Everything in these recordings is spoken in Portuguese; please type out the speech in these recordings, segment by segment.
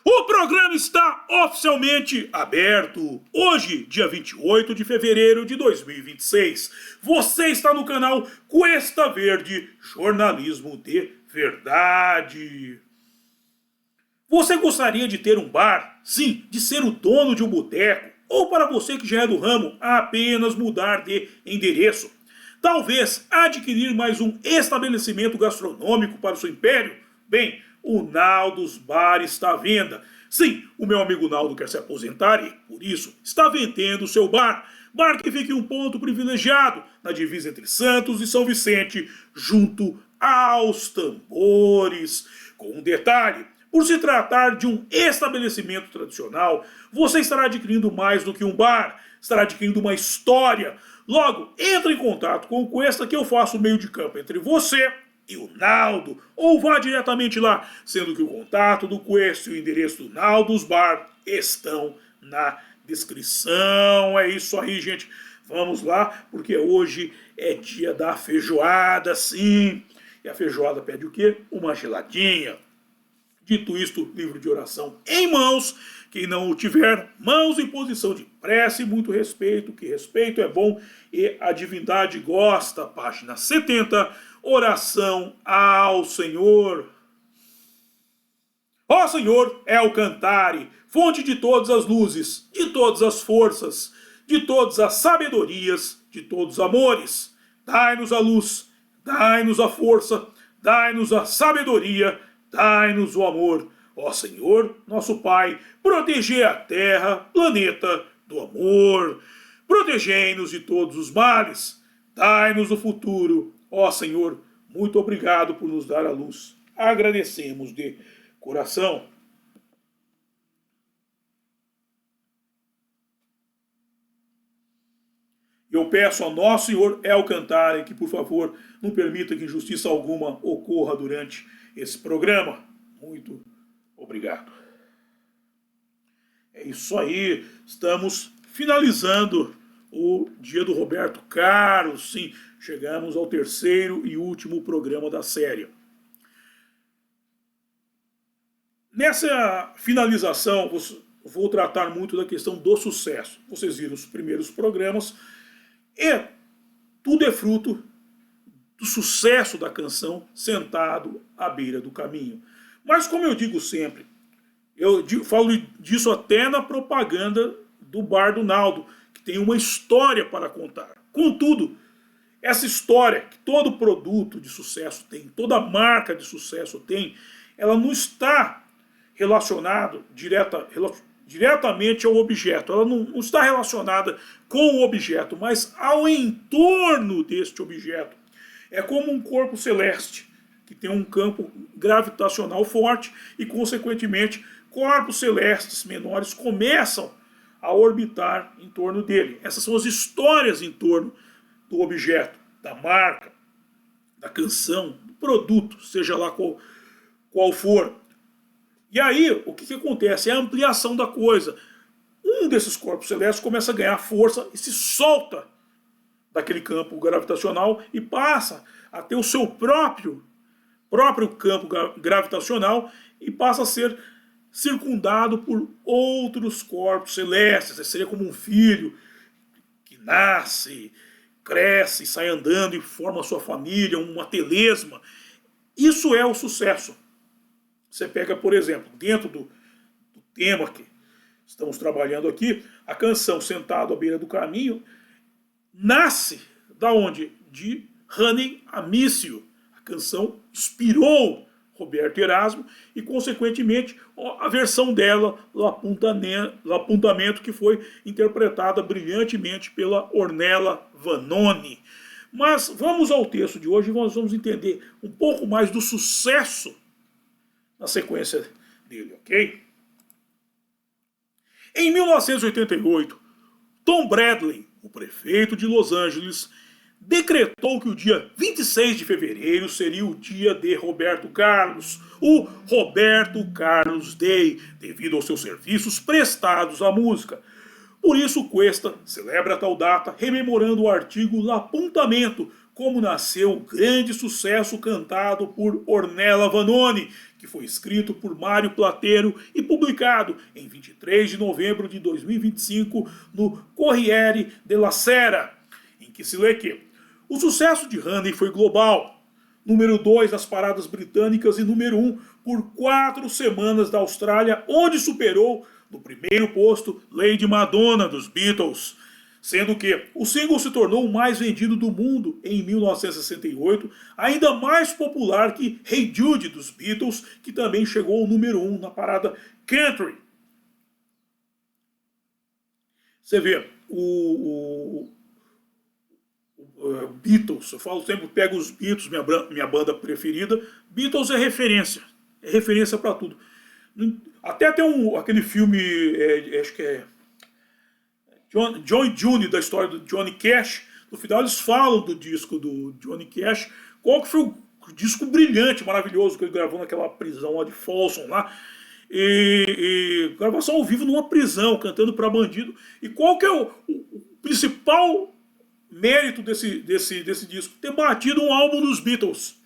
O programa está oficialmente aberto. Hoje, dia 28 de fevereiro de 2026. Você está no canal Cuesta Verde, jornalismo de verdade. Você gostaria de ter um bar? Sim, de ser o dono de um boteco? Ou para você que já é do ramo, apenas mudar de endereço? Talvez adquirir mais um estabelecimento gastronômico para o seu império? Bem, o Naldos Bar está à venda. Sim, o meu amigo Naldo quer se aposentar e, por isso, está vendendo o seu bar. Bar que fica em um ponto privilegiado, na divisa entre Santos e São Vicente, junto aos tambores. Com um detalhe: por se tratar de um estabelecimento tradicional, você estará adquirindo mais do que um bar, estará adquirindo uma história. Logo, entre em contato com o Cuesta que eu faço o meio de campo entre você e o Naldo, ou vá diretamente lá, sendo que o contato do Cuesta e o endereço do Naldos Bar estão na descrição. É isso aí, gente. Vamos lá, porque hoje é dia da feijoada, sim. E a feijoada pede o quê? Uma geladinha. Dito isto, livro de oração em mãos. Quem não o tiver, mãos em posição de prece, muito respeito, que respeito é bom e a divindade gosta. Página 70, oração ao Senhor. Ó Senhor, é o cantare, fonte de todas as luzes, de todas as forças, de todas as sabedorias, de todos os amores. Dai-nos a luz, dai-nos a força, dai-nos a sabedoria, dai-nos o amor. Ó Senhor, nosso Pai, protegei a terra, planeta, do amor. Protegei-nos de todos os males. Dai-nos o futuro. Ó Senhor, muito obrigado por nos dar a luz. Agradecemos de coração. Eu peço ao nosso Senhor El Cantare que, por favor, não permita que injustiça alguma ocorra durante esse programa. Muito obrigado. É isso aí. Estamos finalizando o dia do Roberto Carlos. Sim, chegamos ao terceiro e último programa da série. Nessa finalização, vou tratar muito da questão do sucesso. Vocês viram os primeiros programas e tudo é fruto do sucesso da canção Sentado à Beira do Caminho. Mas como eu digo sempre, eu falo disso até na propaganda do Bar do Naldo, que tem uma história para contar. Contudo, essa história que todo produto de sucesso tem, toda marca de sucesso tem, ela não está relacionada diretamente ao objeto. Ela não está relacionada com o objeto, mas ao entorno deste objeto. É como um corpo celeste, que tem um campo gravitacional forte e, consequentemente, corpos celestes menores começam a orbitar em torno dele. Essas são as histórias em torno do objeto, da marca, da canção, do produto, seja lá qual for. E aí, o que acontece? É a ampliação da coisa. Um desses corpos celestes começa a ganhar força e se solta daquele campo gravitacional e passa a ter o seu próprio campo gravitacional e passa a ser circundado por outros corpos celestes. Seria como um filho que nasce, cresce, sai andando e forma sua família, uma telesma. Isso é o sucesso. Você pega, por exemplo, dentro do tema que estamos trabalhando aqui, a canção Sentado à Beira do Caminho nasce da onde? De Running Amício. A canção inspirou Roberto Erasmo e, consequentemente, a versão dela, L'Appuntamento, que foi interpretada brilhantemente pela Ornella Vanoni. Mas vamos ao texto de hoje e nós vamos entender um pouco mais do sucesso na sequência dele, ok? Em 1988, Tom Bradley, o prefeito de Los Angeles, decretou que o dia 26 de fevereiro seria o dia de Roberto Carlos, o Roberto Carlos Day, devido aos seus serviços prestados à música. Por isso, Cuesta celebra tal data rememorando o artigo L'Appuntamento, como nasceu o grande sucesso cantado por Ornella Vanoni, que foi escrito por Mário Plateiro e publicado em 23 de novembro de 2025 no Corriere della Sera, em que se lê que o sucesso de Honey foi global, número 2 nas paradas britânicas e número 1 por 4 semanas da Austrália, onde superou no primeiro posto Lady Madonna dos Beatles, sendo que o single se tornou o mais vendido do mundo em 1968, ainda mais popular que Hey Jude dos Beatles, que também chegou ao número 1 na parada country. Você vê, o Beatles, eu falo sempre, pego os Beatles, minha banda preferida, Beatles é referência para tudo. Até tem aquele filme, acho que é John e June, da história do Johnny Cash. No final eles falam do disco do Johnny Cash, qual que foi o disco brilhante, maravilhoso, que ele gravou naquela prisão lá de Folsom lá. E gravação ao vivo numa prisão, cantando para bandido. E qual que é o principal mérito desse disco? Ter batido um álbum dos Beatles.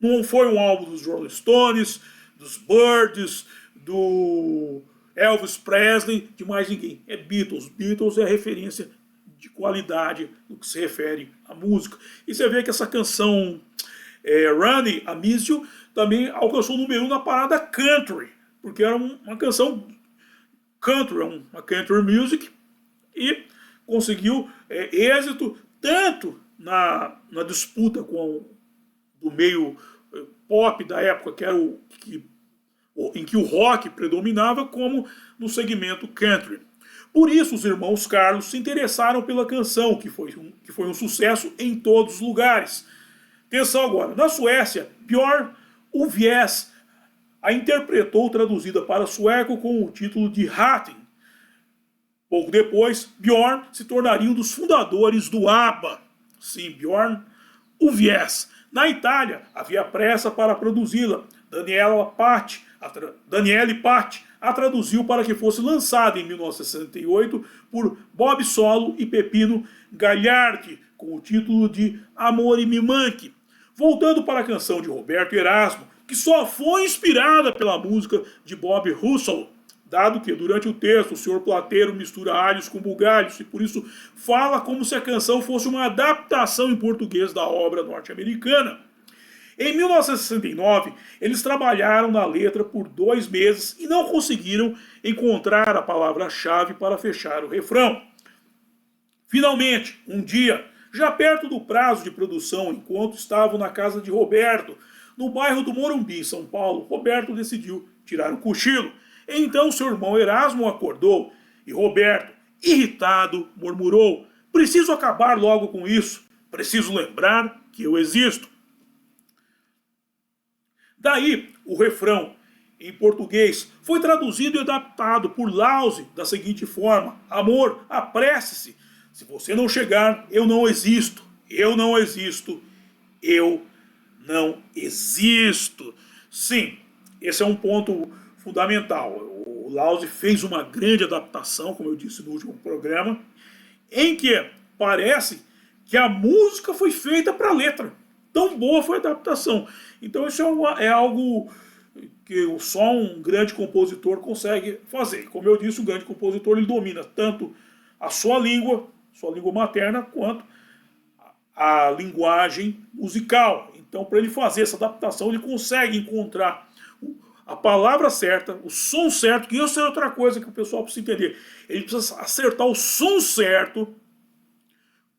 Não foi um álbum dos Rolling Stones, dos Byrds, do Elvis Presley, de mais ninguém. É Beatles. Beatles é a referência de qualidade no que se refere à música. E você vê que essa canção Running, a Miss You, também alcançou o número 1 na parada country, porque era uma canção country, uma country music, e conseguiu êxito tanto na disputa do meio pop da época, que era em que o rock predominava, como no segmento country. Por isso os irmãos Carlos se interessaram pela canção, que foi um sucesso em todos os lugares. Atenção agora, na Suécia, Björn Ulvaeus a interpretou traduzida para sueco com o título de Hatten. Pouco depois, Björn se tornaria um dos fundadores do ABBA. Sim, Björn Ulvaeus. Na Itália, havia pressa para produzi-la. Daniele Patti a traduziu para que fosse lançada em 1968 por Bob Solo e Peppino Gagliardi, com o título de Amore mi manchi. Voltando para a canção de Roberto Erasmo, que só foi inspirada pela música de Bob Russell, dado que durante o texto o senhor Plateiro mistura alhos com bugalhos e por isso fala como se a canção fosse uma adaptação em português da obra norte-americana. Em 1969, eles trabalharam na letra por 2 meses e não conseguiram encontrar a palavra-chave para fechar o refrão. Finalmente, um dia, já perto do prazo de produção, enquanto estavam na casa de Roberto, no bairro do Morumbi, em São Paulo, Roberto decidiu tirar um cochilo. Então seu irmão Erasmo acordou e Roberto, irritado, murmurou: "Preciso acabar logo com isso. Preciso lembrar que eu existo." Daí, o refrão, em português, foi traduzido e adaptado por Lause da seguinte forma: "Amor, apresse-se. Se você não chegar, eu não existo. Eu não existo. Eu não existo." Sim, esse é um ponto fundamental. O Lause fez uma grande adaptação, como eu disse no último programa, em que parece que a música foi feita para a letra. Tão boa foi a adaptação. Então isso é algo que só um grande compositor consegue fazer. Como eu disse, o grande compositor ele domina tanto a sua língua materna, quanto a linguagem musical. Então, para ele fazer essa adaptação, ele consegue encontrar a palavra certa, o som certo, que isso é outra coisa que o pessoal precisa entender. Ele precisa acertar o som certo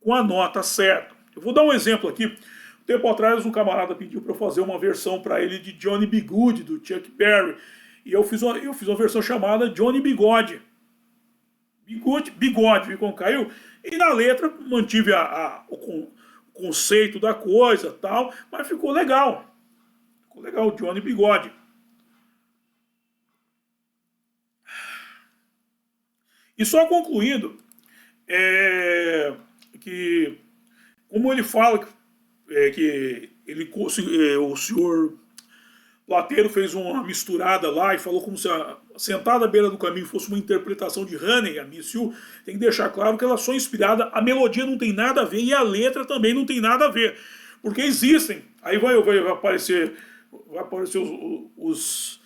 com a nota certa. Eu vou dar um exemplo aqui. Um tempo atrás, um camarada pediu para eu fazer uma versão para ele de Johnny B. Good, do Chuck Berry. E eu fiz uma versão chamada Johnny Bigode. Bigode, viu como caiu? E na letra mantive o conceito da coisa tal, mas ficou legal. Ficou legal, Johnny Bigode. E só concluindo, que como ele fala que o senhor Plateiro fez uma misturada lá e falou como se a Sentada à Beira do Caminho fosse uma interpretação de Honey, a Miss You. Tem que deixar claro que ela é só inspirada, a melodia não tem nada a ver e a letra também não tem nada a ver. Porque existem, aí vai aparecer os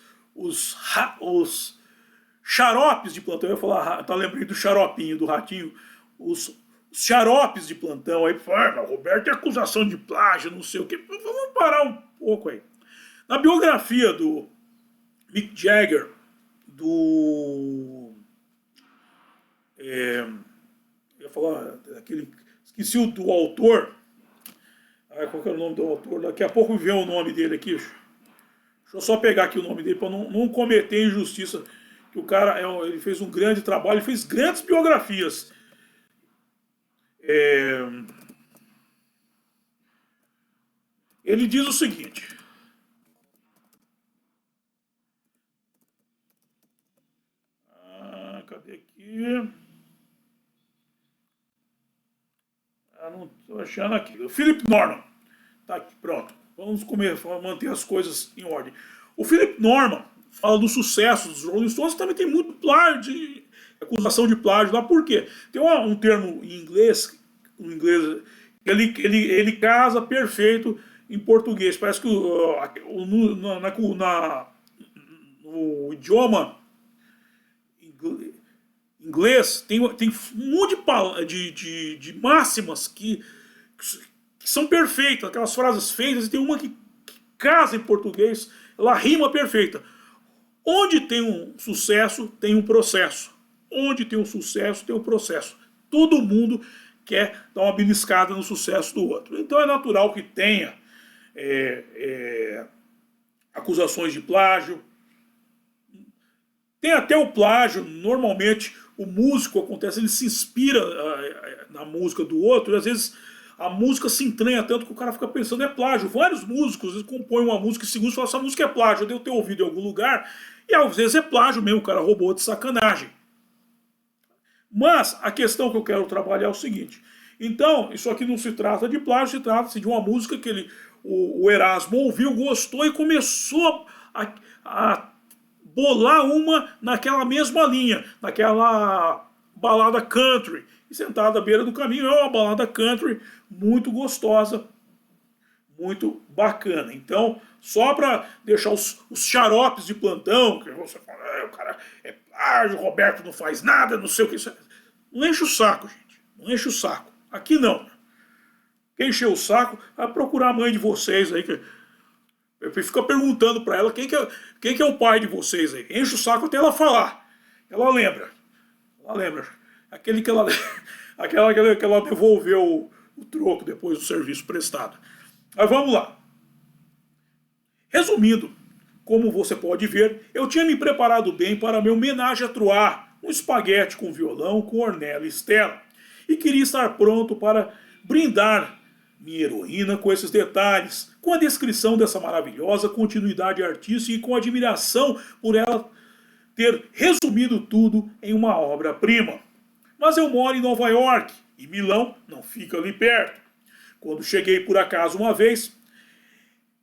xaropes de plantão. Eu ia falar, tá lembrando do xaropinho, do ratinho. Os xaropes de plantão aí, Roberto, é acusação de plágio, não sei o quê. Vamos parar um pouco aí. Na biografia do Mick Jagger, eu ia falar esqueci do autor. Qual que é o nome do autor? Daqui a pouco vem o nome dele aqui. Deixa eu só pegar aqui o nome dele para não cometer injustiça. Que o cara ele fez um grande trabalho, ele fez grandes biografias. Ele diz o seguinte. Cadê aqui? Não estou achando aqui. O Philip Norman. Tá aqui, pronto. Vamos manter as coisas em ordem. O Philip Norman fala do sucesso dos Rolling Stones, também tem muito plágio, acusação de plágio lá. Por quê? Tem um termo em inglês, ele casa perfeito em português. Parece que no idioma inglês tem um monte de máximas que são perfeitas, aquelas frases feitas, e tem uma que casa em português, ela rima perfeita. Onde tem um sucesso, tem um processo. Onde tem um sucesso, tem um processo. Todo mundo quer dar uma beliscada no sucesso do outro. Então é natural que tenha acusações de plágio. Tem até o plágio, normalmente o músico acontece, ele se inspira na música do outro, e às vezes a música se entranha tanto que o cara fica pensando, é plágio. Vários músicos às vezes compõem uma música e segundos falam, essa música é plágio, eu devo ter ouvido em algum lugar, e às vezes é plágio mesmo, o cara roubou de sacanagem. Mas a questão que eu quero trabalhar é o seguinte, então, isso aqui não se trata de plágio, se trata de uma música que o Erasmo ouviu, gostou e começou a bolar uma naquela mesma linha, naquela balada country. E Sentada à Beira do Caminho é uma balada country muito gostosa, muito bacana. Então, só para deixar os xaropes de plantão, que você fala, o cara é plágio, o Roberto não faz nada, não sei o que. Não enche o saco, gente. Não enche o saco. Aqui não. Quem encheu o saco vai procurar a mãe de vocês aí, que fica perguntando para ela quem que é o pai de vocês aí. Enche o saco até ela falar. Ela lembra. Aquela que ela devolveu o troco depois do serviço prestado. Mas vamos lá. Resumindo, como você pode ver, eu tinha me preparado bem para meu homenagem a Troyes, um espaguete com violão, com Ornella e Stella, e queria estar pronto para brindar minha heroína com esses detalhes, com a descrição dessa maravilhosa continuidade artística e com admiração por ela ter resumido tudo em uma obra-prima. Mas eu moro em Nova York e Milão não fica ali perto. Quando cheguei por acaso uma vez,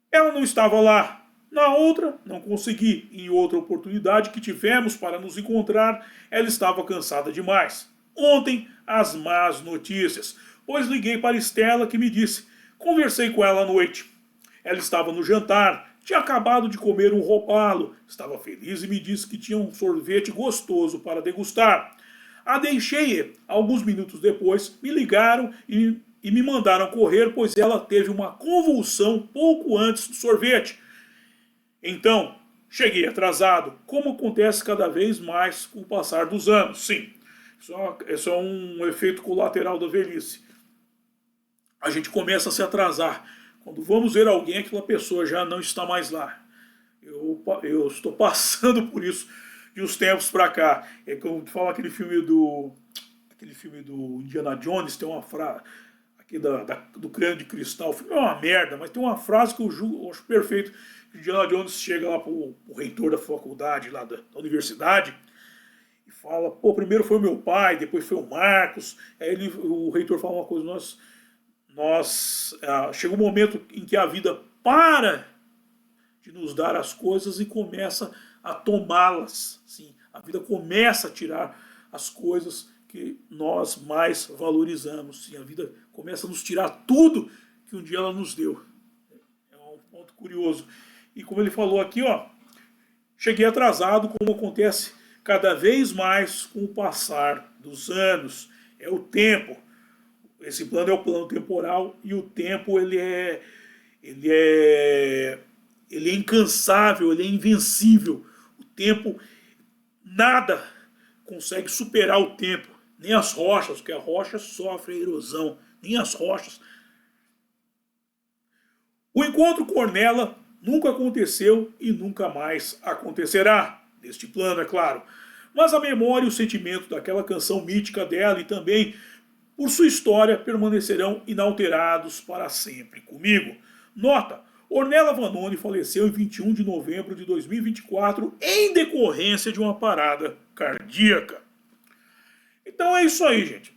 ela não estava lá. Na outra, não consegui. Em outra oportunidade que tivemos para nos encontrar, ela estava cansada demais. Ontem, as más notícias, pois liguei para Stella que me disse. Conversei com ela à noite. Ela estava no jantar, tinha acabado de comer um robalo, estava feliz e me disse que tinha um sorvete gostoso para degustar. A deixei ir. Alguns minutos depois, me ligaram e me mandaram correr, pois ela teve uma convulsão pouco antes do sorvete. Então, cheguei atrasado, como acontece cada vez mais com o passar dos anos. Sim, isso é um efeito colateral da velhice. A gente começa a se atrasar. Quando vamos ver alguém, aquela pessoa já não está mais lá. Eu estou passando por isso de uns tempos para cá. É como fala aquele filme do Indiana Jones, tem uma frase aqui do Crânio de Cristal. O filme é uma merda, mas tem uma frase que eu acho perfeito. Indiana Jones chega lá pro reitor da faculdade, lá da universidade, e fala, primeiro foi o meu pai, depois foi o Marcos. Aí o reitor fala uma coisa, chega um momento em que a vida para de nos dar as coisas e começa a tomá-las. Sim, a vida começa a tirar as coisas que nós mais valorizamos. Sim, a vida começa a nos tirar tudo que um dia ela nos deu. É um ponto curioso. E como ele falou aqui, ó, cheguei atrasado, como acontece cada vez mais com o passar dos anos. É o tempo. Esse plano é o plano temporal e o tempo ele é incansável, ele é invencível. O tempo, nada consegue superar o tempo, nem as rochas, porque a rocha sofre a erosão, nem as rochas. O encontro com Ornella nunca aconteceu e nunca mais acontecerá, neste plano, é claro. Mas a memória e o sentimento daquela canção mítica dela e também por sua história permanecerão inalterados para sempre comigo. Nota, Ornella Vanoni faleceu em 21 de novembro de 2024 em decorrência de uma parada cardíaca. Então é isso aí, gente.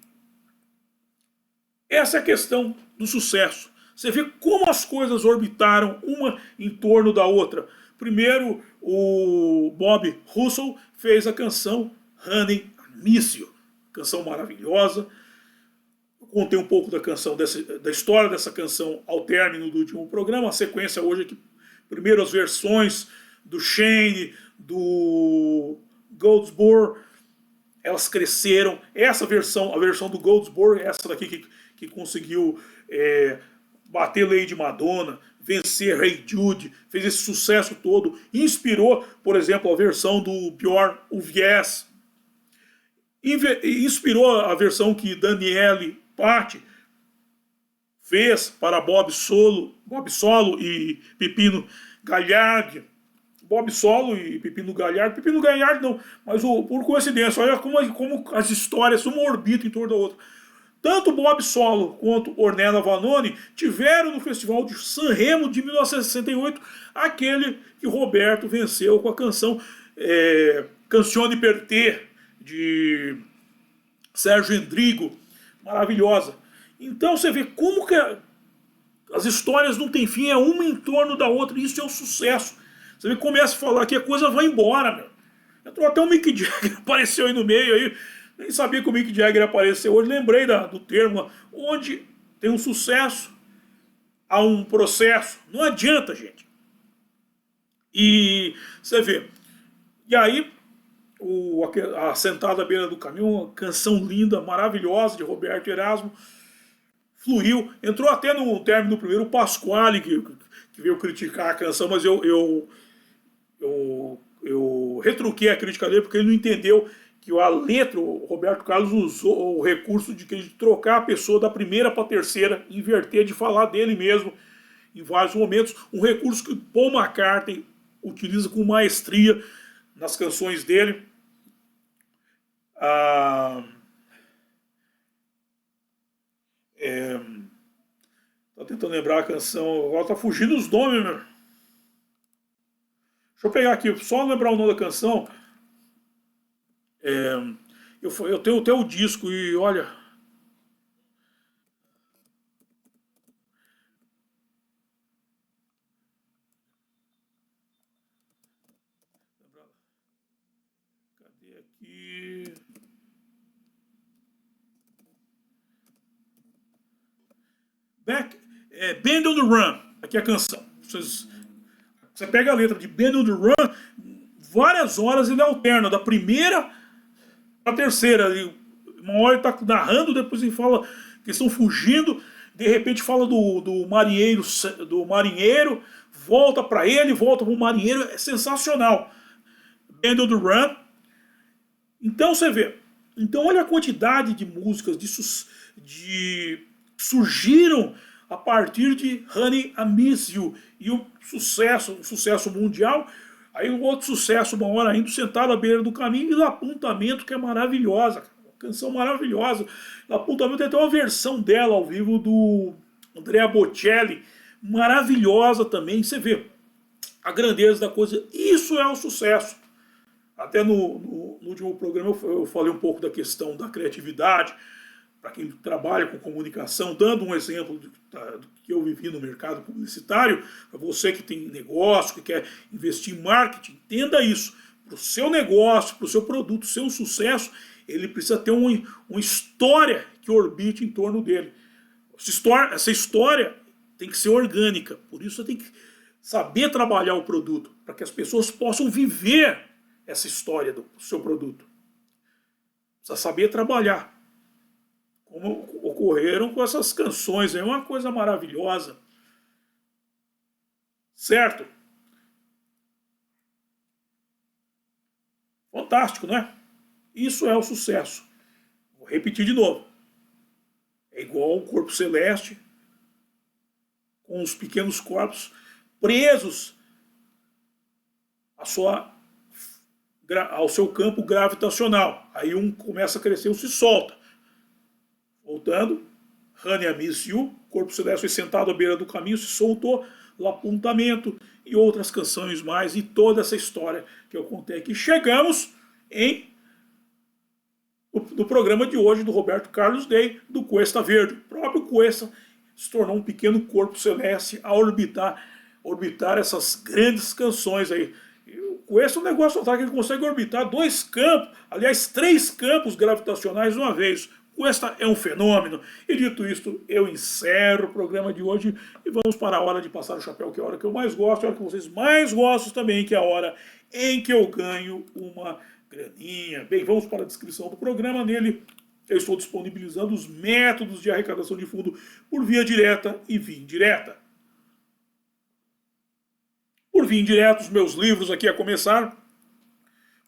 Essa é a questão do sucesso. Você vê como as coisas orbitaram uma em torno da outra. Primeiro, o Bob Russell fez a canção Honey, I Miss You. Canção maravilhosa. Eu contei um pouco da canção, da história dessa canção ao término do último programa. A sequência hoje é que primeiro as versões do Shane, do Goldsboro, elas cresceram. Essa versão, a versão do Goldsboro, essa daqui que conseguiu bater Lady Madonna, vencer Hey Jude, fez esse sucesso todo, inspirou, por exemplo, a versão do Björn Ulvaeus, inspirou a versão que Daniele Paty fez para Bob Solo e Pepino Gagliardi. Bob Solo e Pepino Gagliardi não, mas por coincidência, olha como as histórias uma orbitam em torno da outra. Tanto Bob Solo quanto Ornella Vanoni tiveram no Festival de Sanremo de 1968 aquele que Roberto venceu com a canção Canzone per te, de Sérgio Endrigo, maravilhosa. Então você vê como que as histórias não têm fim, é uma em torno da outra, e isso é um sucesso. Você vê, começa a falar que a coisa vai embora, meu. Entrou até o Mick Jagger, apareceu aí no meio, aí, nem sabia que o Mick Jagger apareceu hoje, lembrei do termo, onde tem um sucesso, há um processo, não adianta, gente. E você vê, e aí, a Sentada à Beira do Caminho, uma canção linda, maravilhosa, de Roberto Erasmo, fluiu, entrou até no término do primeiro o Pasquale, que veio criticar a canção, mas eu retruquei a crítica dele, porque ele não entendeu que a letra, o Roberto Carlos usou o recurso de trocar a pessoa da primeira para a terceira, inverter, de falar dele mesmo em vários momentos, um recurso que Paul McCartney utiliza com maestria nas canções dele. Tô tentando lembrar a canção, agora tá fugindo os nomes, meu. Deixa eu pegar aqui, só lembrar o nome da canção. Eu tenho até o disco e olha. Cadê aqui? Band on the Run. Aqui é a canção. Você pega a letra de Band on the Run, várias horas ele alterna, da primeira a terceira. Uma hora ele tá narrando, depois ele fala que estão fugindo, de repente fala do marinheiro, volta para ele, volta para o marinheiro, é sensacional. Band on the Run. Então você vê, então olha a quantidade de músicas que surgiram a partir de Honey, I Miss You, e um sucesso mundial. Aí um outro sucesso maior ainda, Sentado à Beira do Caminho, e L'apuntamento, que é maravilhosa, uma canção maravilhosa. L'apuntamento tem até uma versão dela ao vivo do Andrea Bocelli, maravilhosa também. Você vê a grandeza da coisa, isso é o sucesso. Até no último programa eu falei um pouco da questão da criatividade, para quem trabalha com comunicação, dando um exemplo do que eu vivi no mercado publicitário, para você que tem negócio, que quer investir em marketing, entenda isso. Para o seu negócio, para o seu produto, seu sucesso, ele precisa ter uma história que orbite em torno dele. Essa história tem que ser orgânica, por isso você tem que saber trabalhar o produto, para que as pessoas possam viver essa história do seu produto. Precisa saber trabalhar. Como ocorreram com essas canções, é uma coisa maravilhosa. Certo? Fantástico, né? Isso é o sucesso. Vou repetir de novo. É igual um corpo celeste, com os pequenos corpos presos ao seu campo gravitacional. Aí um começa a crescer e se solta. Voltando, Honey, I Miss You, corpo celeste foi sentado à beira do caminho, se soltou, L'apuntamento e outras canções mais, e toda essa história que eu contei aqui. Chegamos no programa de hoje do Roberto Carlos Day, do Cuesta Verde. O próprio Cuesta se tornou um pequeno corpo celeste a orbitar essas grandes canções aí. E o Cuesta é um negócio que ele consegue orbitar 2 campos, aliás 3 campos gravitacionais de uma vez. Cuesta é um fenômeno. E dito isto, eu encerro o programa de hoje e vamos para a hora de passar o chapéu, que é a hora que eu mais gosto, é a hora que vocês mais gostam também, que é a hora em que eu ganho uma graninha. Bem, vamos para a descrição do programa. Nele eu estou disponibilizando os métodos de arrecadação de fundo por via direta e via indireta. Por via indireta, os meus livros aqui a começar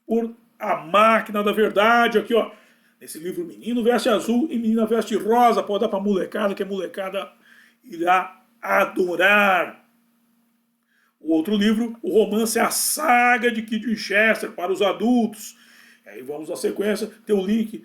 por A Máquina da Verdade, aqui ó. Esse livro, Menino Veste Azul e Menina Veste Rosa, pode dar para molecada, que a molecada irá adorar. O outro livro, o romance A Saga de Kid Winchester, para os adultos. E aí vamos à sequência, tem o link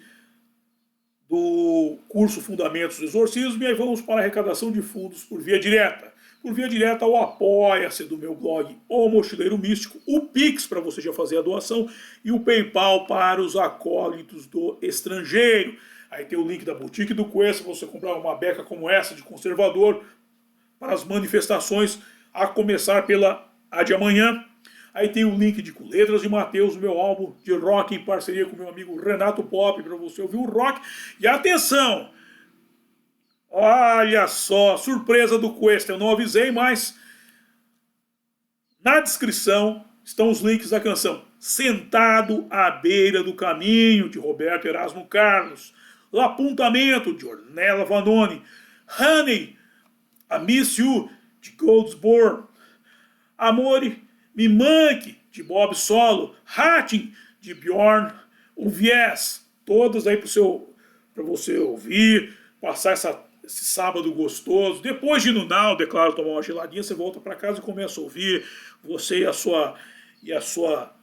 do curso Fundamentos do Exorcismo, e aí vamos para a arrecadação de fundos por via direta. Por via direta, o Apoia-se do meu blog O Mochileiro Místico, o Pix para você já fazer a doação e o PayPal para os acólitos do estrangeiro. Aí tem o link da Boutique do Cuesta para você comprar uma beca como essa de conservador para as manifestações, a começar pela a de amanhã. Aí tem o link de Com Letras de Mateus, meu álbum de rock em parceria com meu amigo Renato Pop, para você ouvir o rock. E atenção! Olha só, surpresa do Cuesta, eu não avisei, mas na descrição estão os links da canção Sentado à Beira do Caminho, de Roberto Erasmo Carlos, L'apuntamento, de Ornella Vanoni, Honey, I Miss You, de Goldsboro, Amore Me Manque, de Bob Solo, Hatting, de Bjorn Ulvaeus, todas aí para você ouvir, passar esse sábado gostoso. Depois de ir no Now, declaro, tomar uma geladinha, você volta para casa e começa a ouvir. Você e a sua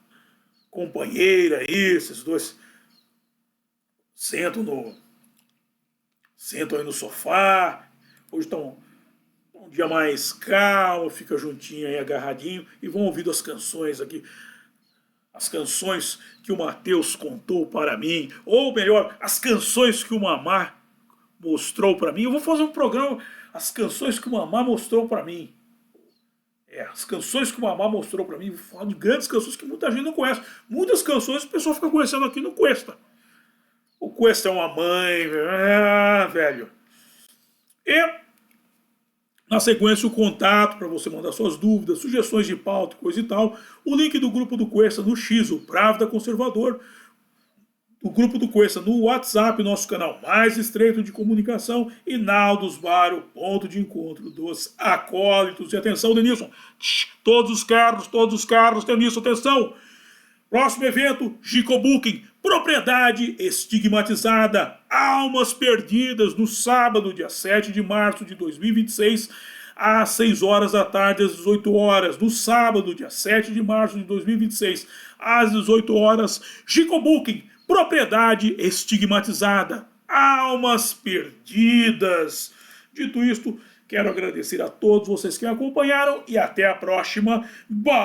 companheira aí, esses dois sentam aí no sofá. Hoje está um dia mais calmo, fica juntinho aí, agarradinho, e vão ouvindo as canções aqui. As canções que o Mateus contou para mim, ou melhor, as canções que o Mamá mostrou para mim. Eu vou fazer um programa, as canções que o Mamá mostrou para mim. As canções que o Mamá mostrou para mim. Vou falar de grandes canções que muita gente não conhece. Muitas canções o pessoal fica conhecendo aqui no Cuesta. O Cuesta é uma mãe, velho. E na sequência o contato para você mandar suas dúvidas, sugestões de pauta, coisa e tal. O link do grupo do Cuesta no X, o Pravda Conservador. O grupo do Cuesta no WhatsApp, nosso canal mais estreito de comunicação, e Naldos Bar, o ponto de encontro dos acólitos. E atenção, Denilson, todos os carros, Denilson, atenção! Próximo evento, Gico Booking, Propriedade Estigmatizada, Almas Perdidas, no sábado, dia 7 de março de 2026, às 6 horas da tarde, às 18 horas. No sábado, dia 7 de março de 2026, às 18 horas, Gico Booking, Propriedade Estigmatizada, Almas Perdidas. Dito isto, quero agradecer a todos vocês que me acompanharam e até a próxima. Bye!